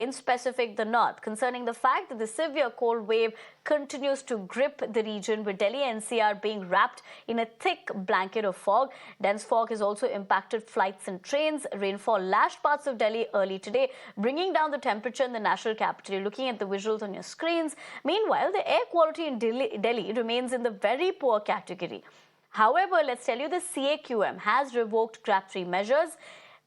in specific the north, concerning the fact that the severe cold wave continues to grip the region, with Delhi NCR being wrapped in a thick blanket of fog. Dense fog has also impacted flights and trains. Rainfall lashed parts of Delhi early today, bringing down the temperature in the national capital. You're looking at the visuals on your screens. Meanwhile, the air quality in Delhi remains in the very poor category. However, let's tell you, the CAQM has revoked GRAP 3 measures.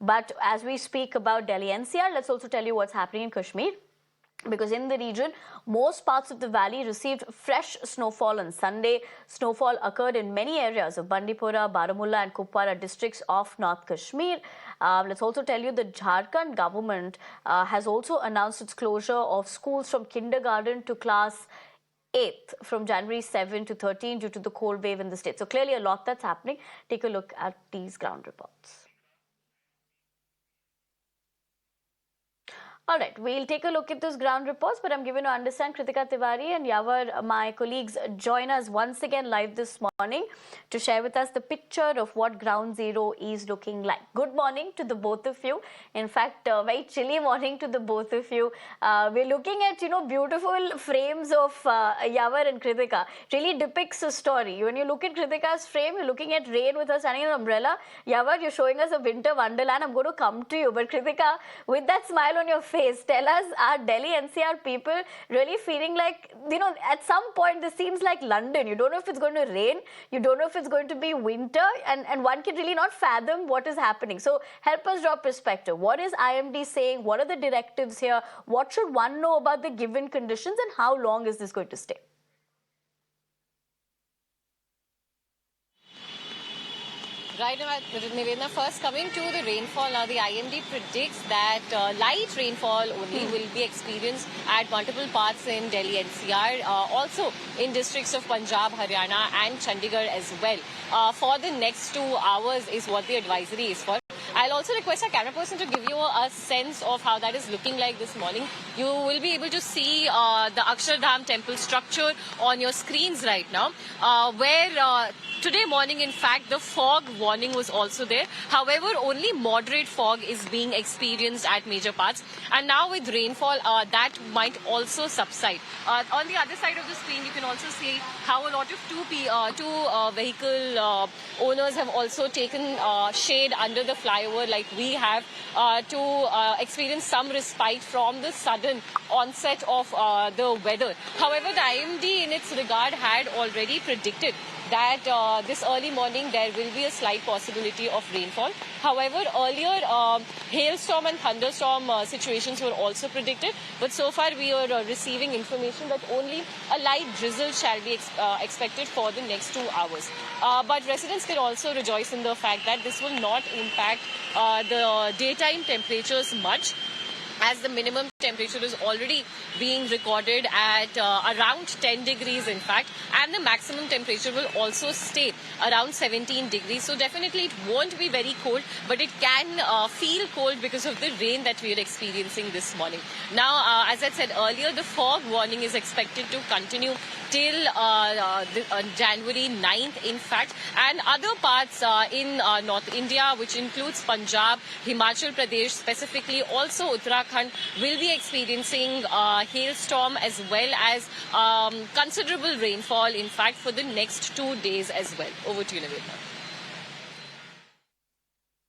But as we speak about Delhi NCR, let's also tell you what's happening in Kashmir. Because in the region, most parts of the valley received fresh snowfall on Sunday. Snowfall occurred in many areas of Bandipora, Baramulla and Kupwara districts of North Kashmir. Let's also tell you the Jharkhand government has also announced its closure of schools from kindergarten to class 8th from January 7 to 13 due to the cold wave in the state. So clearly a lot that's happening. Take a look at these ground reports. All right, we'll take a look at those ground reports, but I'm given to understand Kritika Tiwari and Yavar, my colleagues, join us once again live this morning to share with us the picture of what ground zero is looking like. Good morning to the both of you. In fact, very chilly morning to the both of you. We're looking at, beautiful frames of Yavar and Kritika. Really depicts a story. When you look at Kritika's frame, you're looking at rain with her standing in an umbrella. Yavar, you're showing us a winter wonderland. I'm going to come to you. But Kritika, with that smile on your face, tell us, are Delhi NCR people really feeling like, at some point this seems like London. You don't know if it's going to rain, you don't know if it's going to be winter, and one can really not fathom what is happening. So help us draw perspective. What is IMD saying? What are the directives here? What should one know about the given conditions, and how long is this going to stay? Right, Nivedna, first coming to the rainfall, now the IMD predicts that light rainfall only will be experienced at multiple parts in Delhi NCR, also in districts of Punjab, Haryana and Chandigarh as well. For the next 2 hours is what the advisory is for. I'll also request our camera person to give you a sense of how that is looking like this morning. You will be able to see the Akshardham temple structure on your screens right now, where today morning, in fact, the fog warning was also there. However, only moderate fog is being experienced at major parts. And now with rainfall, that might also subside. On the other side of the screen, you can also see how a lot of two vehicle owners have also taken shade under the flyover like we have to experience some respite from the sudden onset of the weather. However, the IMD in its regard had already predicted that this early morning there will be a slight possibility of rainfall. However, earlier hailstorm and thunderstorm situations were also predicted, but so far we are receiving information that only a light drizzle shall be expected for the next 2 hours. But residents can also rejoice in the fact that this will not impact the daytime temperatures much, as the minimum temperature is already being recorded at around 10 degrees in fact, and the maximum temperature will also stay around 17 degrees. So definitely it won't be very cold, but it can feel cold because of the rain that we are experiencing this morning. Now, as I said earlier, the fog warning is expected to continue till January 9th in fact, and other parts in North India, which includes Punjab, Himachal Pradesh specifically, also Uttarakhand, will be experiencing hailstorm as well as considerable rainfall in fact for the next 2 days as well. Over to you, Nivedna.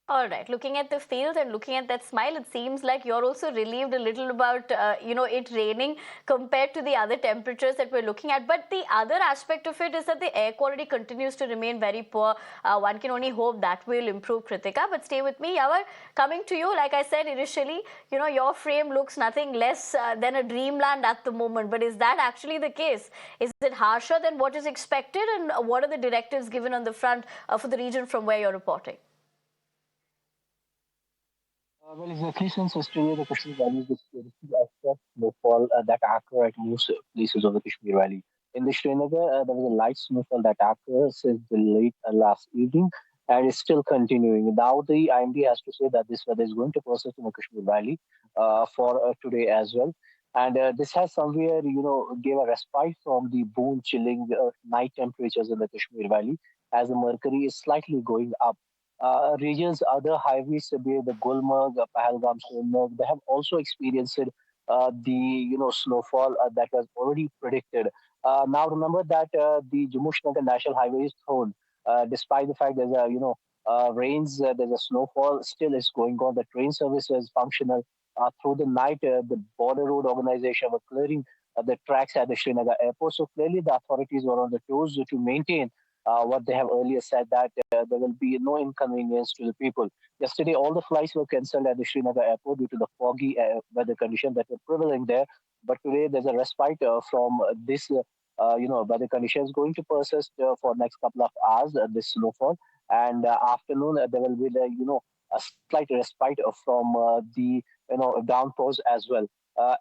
All right, looking at the field and looking at that smile, it seems like you're also relieved a little about, it raining compared to the other temperatures that we're looking at. But the other aspect of it is that the air quality continues to remain very poor. One can only hope that will improve, Kritika. But stay with me, Yavar. Coming to you, like I said initially, your frame looks nothing less than a dreamland at the moment. But is that actually the case? Is it harsher than what is expected? And what are the directives given on the front for the region from where you're reporting? Well, exactly. Since yesterday the Kashmir Valley is the extra snowfall that occur at most places of the Kashmir Valley. In the Srinagar, there was a light snowfall that occurred since the late last evening and is still continuing. Now the IMD has to say that this weather is going to persist in the Kashmir Valley for today as well. And this has somewhere, gave a respite from the bone chilling night temperatures in the Kashmir Valley as the mercury is slightly going up. Regions, other highways, be it the Gulmarg, Pahalgam, Sonmarg, they have also experienced the snowfall that was already predicted. Now remember that the Jammu Srinagar National Highway is thrown, despite the fact there's a rains, there's a snowfall, still is going on. The train service is functional. Through the night, the border road organization were clearing the tracks at the Srinagar airport. So clearly, the authorities were on the toes to maintain what they have earlier said, that there will be no inconvenience to the people. Yesterday, all the flights were cancelled at the Srinagar airport due to the foggy weather conditions that were prevailing there. But today, there's a respite from this. Weather conditions going to persist for next couple of hours. This snowfall, and afternoon there will be a slight respite from the downpours as well.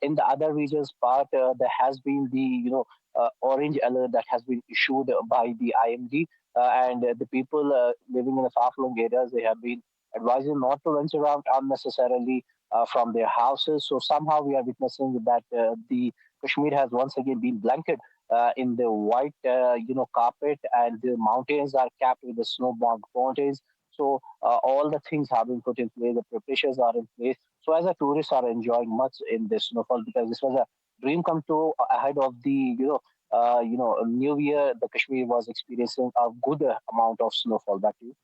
In the other regions part, there has been the orange alert that has been issued by the IMD, and the people living in the far-flung areas, they have been advising not to venture around unnecessarily from their houses. So somehow we are witnessing that the Kashmir has once again been blanketed in the white carpet, and the mountains are capped with the snow-bound mountains. So all the things have been put in place, the preparations are in place. So as a tourists are enjoying much in this snowfall, because this was a dream come true ahead of the New Year. The Kashmir was experiencing a good amount of snowfall. Back to you.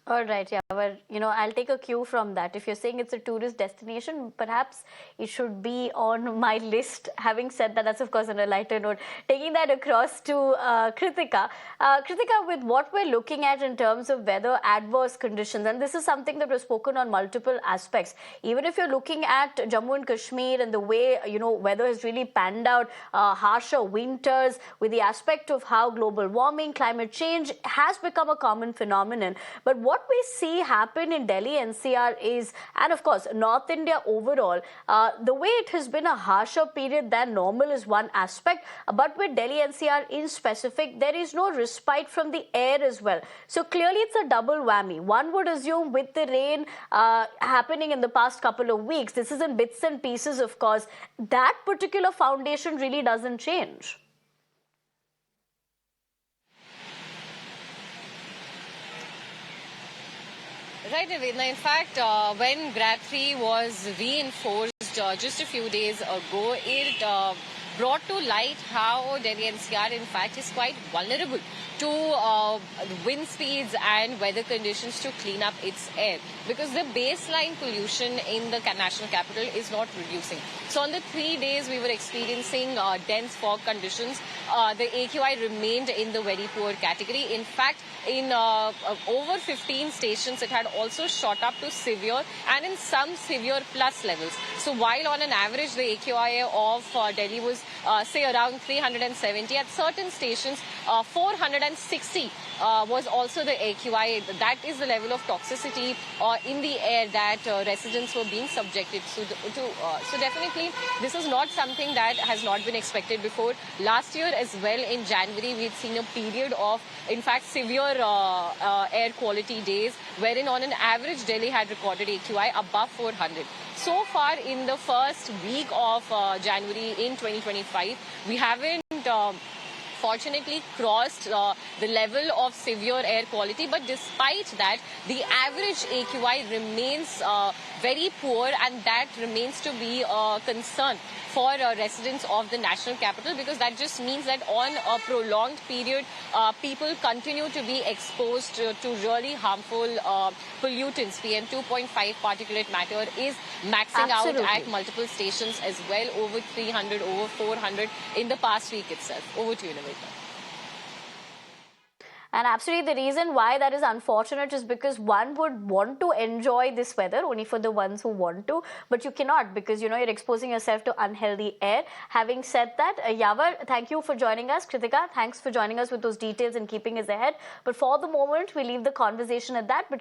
All right, yeah, well, I'll take a cue from that. If you're saying it's a tourist destination, perhaps it should be on my list. Having said that, that's of course on a lighter note. Taking that across to Kritika. Kritika, with what we're looking at in terms of weather adverse conditions, and this is something that was spoken on multiple aspects. Even if you're looking at Jammu and Kashmir and the way, weather has really panned out, harsher winters, with the aspect of how global warming, climate change has become a common phenomenon. But what we see happen in Delhi NCR is, and of course North India overall, the way it has been a harsher period than normal is one aspect, but with Delhi NCR in specific, there is no respite from the air as well. So clearly it's a double whammy. One would assume with the rain happening in the past couple of weeks, this is in bits and pieces of course, that particular foundation really doesn't change. Right, Nivedna. In fact, when GRAP 3 was reinforced just a few days ago, it brought to light how Delhi NCR, in fact, is quite vulnerable to wind speeds and weather conditions to clean up its air, because the baseline pollution in the national capital is not reducing. So on the 3 days we were experiencing dense fog conditions, the AQI remained in the very poor category. In fact, in over 15 stations, it had also shot up to severe, and in some severe plus levels. So while on an average the AQI of Delhi was say around 370, at certain stations 460 was also the AQI. That is the level of toxicity in the air that residents were being subjected to. So definitely this is not something that has not been expected before. Last year as well, in January, we had seen a period of, in fact, severe air quality days, wherein on an average Delhi had recorded AQI above 400. So far in the first week of January in 2025, we haven't fortunately crossed the level of severe air quality, but despite that, the average AQI remains very poor, and that remains to be a concern for residents of the national capital, because that just means that on a prolonged period, people continue to be exposed to really harmful pollutants. PM 2.5 particulate matter is maxing Absolutely. out at multiple stations as well, over 300, over 400 in the past week itself. Over to you, Nivedna. And absolutely, the reason why that is unfortunate is because one would want to enjoy this weather only for the ones who want to, but you cannot, because you're exposing yourself to unhealthy air. Having said that, Yavar, thank you for joining us. Kritika, thanks for joining us with those details and keeping us ahead. But for the moment, we leave the conversation at that. But